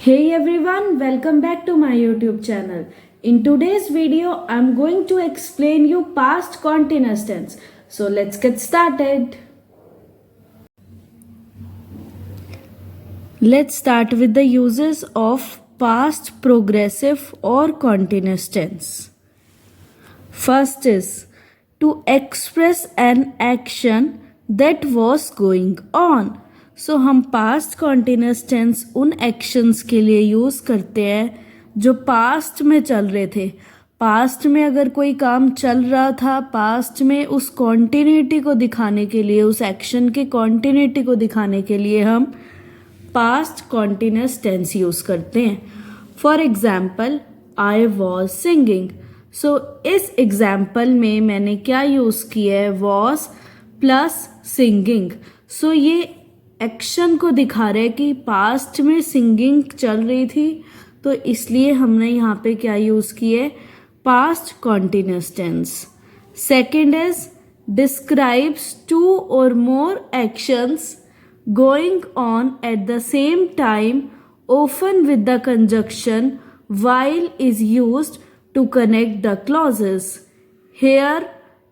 Hey everyone, welcome back to my YouTube channel. In today's video, I'm going to explain you past continuous tense. So let's get started. Let's start with the uses of past progressive or continuous tense. First is to express an action that was going on. सो हम past continuous tense उन actions के लिए use करते हैं जो past में चल रहे थे. पास्ट में अगर कोई काम चल रहा था, पास्ट में उस कॉन्टिन्यूटी को दिखाने के लिए, उस एक्शन की कॉन्टिन्यूटी को दिखाने के लिए हम पास्ट कॉन्टिन्यूस टेंस यूज़ करते हैं. For example, I was singing. So इस एग्जाम्पल में मैंने क्या यूज़ किया है, वॉज प्लस सिंगिंग. सो ये एक्शन को दिखा रहे हैं कि पास्ट में सिंगिंग चल रही थी, तो इसलिए हमने यहाँ पे क्या यूज़ किए, past continuous tense. Second is describes two और more actions going on at the same time, often with the conjunction while is used to connect the clauses. Here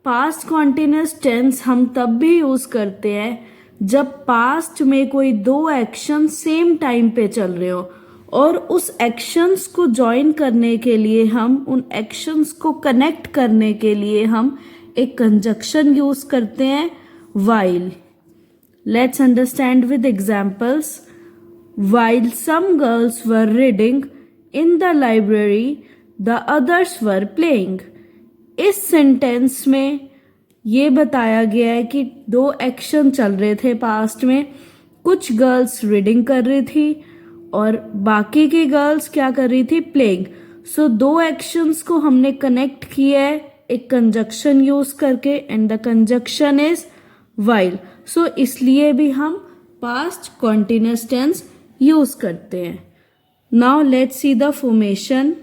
past continuous tense हम तब भी use करते हैं जब past में कोई दो एक्शन सेम टाइम पे चल रहे हो और उस एक्शंस को जॉइन करने के लिए, हम उन एक्शंस को कनेक्ट करने के लिए हम एक कंजक्शन यूज़ करते हैं, while. Let's understand with examples. While some girls were reading in the library, the others were playing. इस सेंटेंस में ये बताया गया है कि दो एक्शन चल रहे थे पास्ट में. कुछ गर्ल्स रीडिंग कर रही थी और बाकी की गर्ल्स क्या कर रही थी, प्लेइंग. सो दो एक्शंस को हमने कनेक्ट किया है एक कंजक्शन यूज करके, and the conjunction is while. So इसलिए भी हम पास्ट कॉन्टिन्यूस टेंस यूज करते हैं. Now let's see the formation.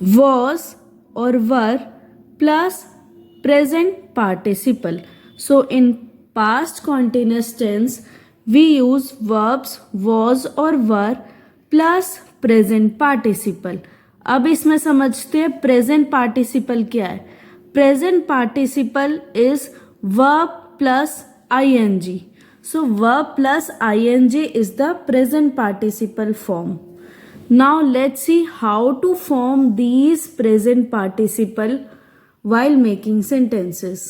Was और were plus present participle. So in past continuous tense we use verbs was और were plus present participle. अब इसमें समझते हैं प्रेजेंट पार्टिसिपल क्या है. Present participle is verb plus ing. So verb plus ing is the present participle form. Now let's see how to form these present participle while making sentences.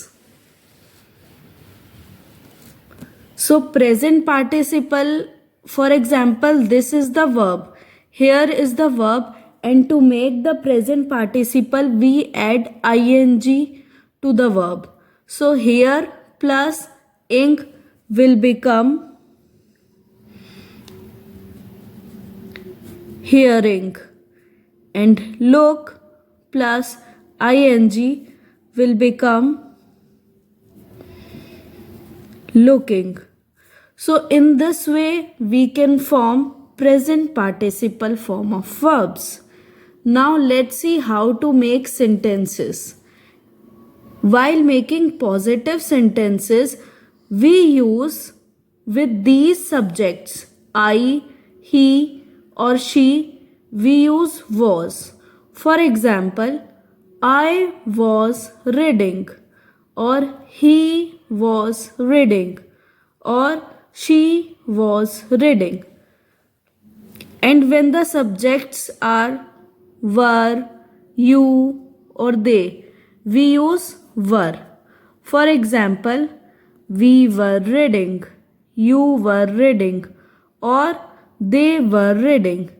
So present participle, for example, this is the verb. Here is the verb, and to make the present participle we add ing to the verb. So here plus ing will become hearing, and look plus ing will become looking. So in this way we can form present participle form of verbs. Now let's see how to make sentences. While making positive sentences, we use with these subjects I, he or she, we use was. For example, I was reading, or he was reading, or she was reading. And when the subjects are were, you or they, we use were. For example, we were reading, you were reading, or they were reading.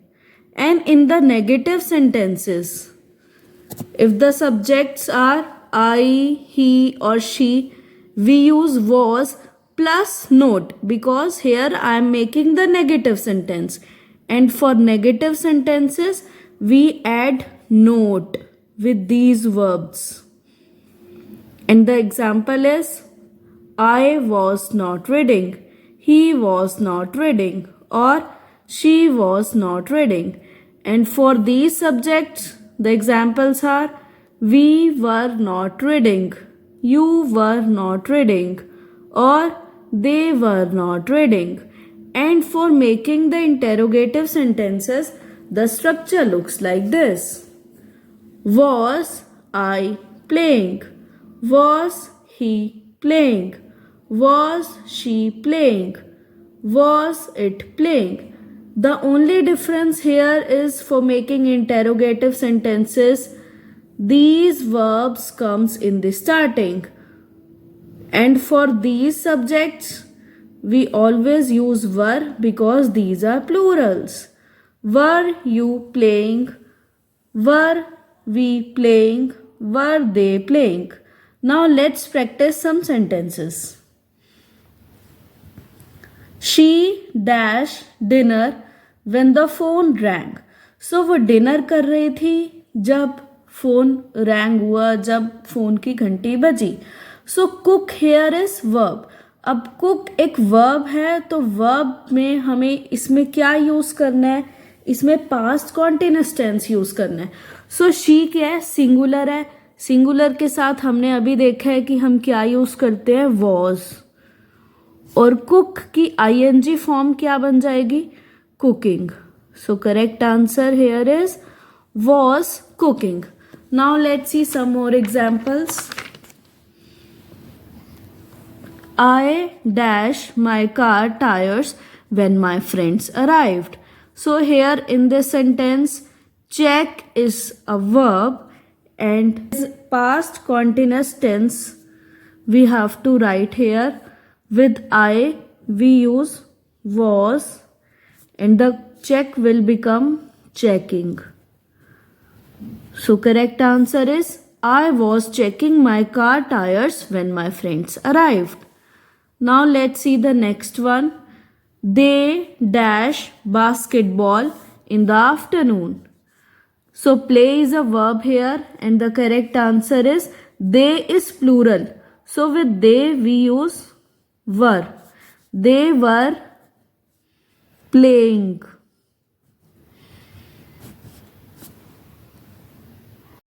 And in the negative sentences, if the subjects are I, he or she, we use was plus note, because here I am making the negative sentence. And for negative sentences, we add note with these verbs. And the example is, I was not reading, he was not reading, or she was not reading. And for these subjects, the examples are, we were not reading, you were not reading, or they were not reading. And for making the interrogative sentences, the structure looks like this. Was I playing? Was he playing? Was she playing? Was it playing? The only difference here is for making interrogative sentences, these verbs comes in the starting. And for these subjects, we always use were because these are plurals. Were you playing? Were we playing? Were they playing? Now let's practice some sentences. She dash dinner when the phone rang. So वो dinner कर रही थी जब phone wrong हुआ, जब phone की घंटी बजी. सो कुक हेयर इज वर्ब. अब कुक एक वर्ब है तो वर्ब में हमें इसमें क्या यूज करना है, इसमें पास्ट कॉन्टिन्यूअस टेंस यूज करना है. सो शी क्या है, सिंगुलर है. सिंगुलर के साथ हमने अभी देखा है कि हम क्या यूज करते हैं, वॉज. और कुक की आईएनजी फॉर्म क्या बन जाएगी, cooking. So correct answer here is was cooking. Now let's see some more examples. I dash my car tires when my friends arrived. So here in this sentence, check is a verb and past continuous tense we have to write here. With I we use was and the check will become checking. So correct answer is I was checking my car tires when my friends arrived. Now let's see the next one. They dash basketball in the afternoon. So play is a verb here and the correct answer is they is plural. So with they we use were. They were playing.